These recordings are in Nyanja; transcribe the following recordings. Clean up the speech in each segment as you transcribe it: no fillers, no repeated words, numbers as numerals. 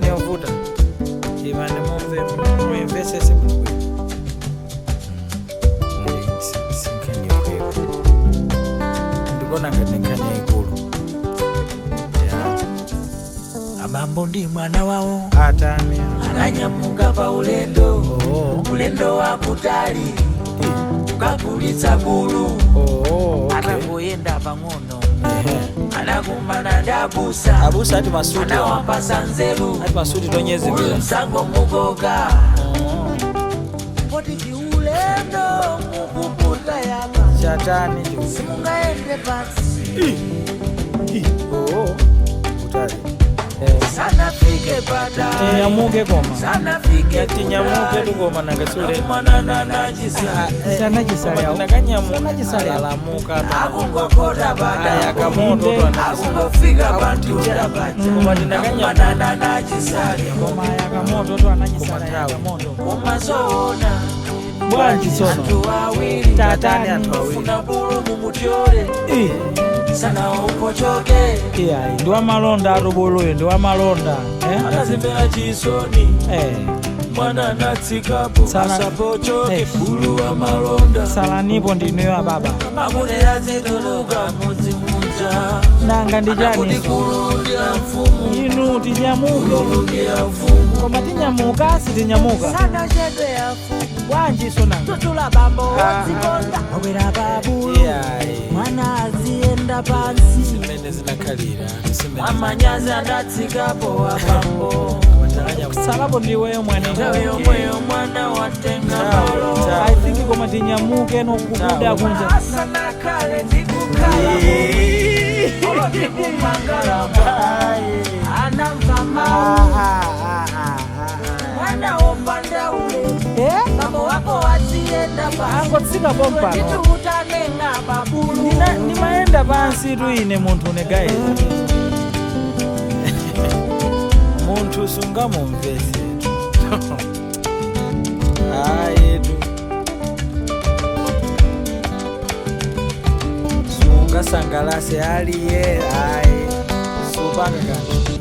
yovuta imane muimvese sibuno ndikona ngati nkhani yaikulu. Abambo ndi mwana wawo atani ananyamuka pa ulendo wa kutali kukagulitsa bulu. Atangoyenda pang'ono anakumana ndi abusa ati masuti anawapasa nzeru ati masuti tonyezekera msango mugoka poti ulendo mukuputa yapa chatani simungaende pansi utali sana fike pata tinyamuke koma sana fike tinyamuke tukoma nangasule manana najisa sana chisaya nakanyamuka alamuka akungokota pata yakamoto akungofika bantu ndabati koma tinakanya manana najisa koma yakamoto to anajisala yakamoto koma zoona bwanji sono antu awiri tatani antu awiri funa bulu mumutyole sana upochoke ndi wamalonda atoboloyo ndi wamalonda anazimvera chisoni mwana natsikapo sapochoke bulu wa malonda salanipo ndinuyo ababa akunera zituluka muzimunja nanga ndi chani kulundira mfumu inu tinyamuke kulundira mfumu koma tinyamuka sitinyamuka sana chedwe ya mfumu bwanji sona tutula bambo odzikonda obera babu mwana azienda pansi zimene zinakhalira amanyazi anatsikapo wabambo salapo ndiweyo mwana yomweyo mwana watenga malo I think koma tinyamuke nokubuda kunja asana kale ndikukala ndikumangalama anamva mau mwana opanda ule bambo wako wazienda angotsika pompano nditukutanenga babulu ndimayenda pansi tu ine munthu negayi munthu sungamumvese ayetu sungasangalase aliye ayi supanga kanthu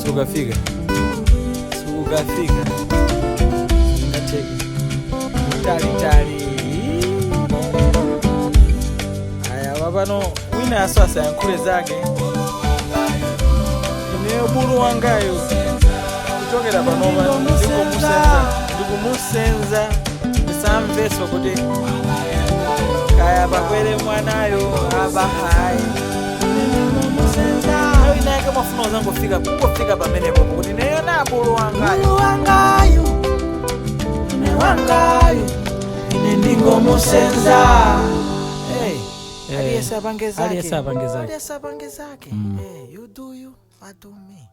sukafika ngateke talitali aya babano wina aswasa yankhule zake ineyo bulu wangayo kuchokera panopa ndikumusenza ndisamveso kuti kaya pakwere mwanayo abahayi inayake mafuna uzangofika kufika pamenepo kuti neyo nabulu wangayo ine ndingomusenza aliyesa pange zake you do you I do me.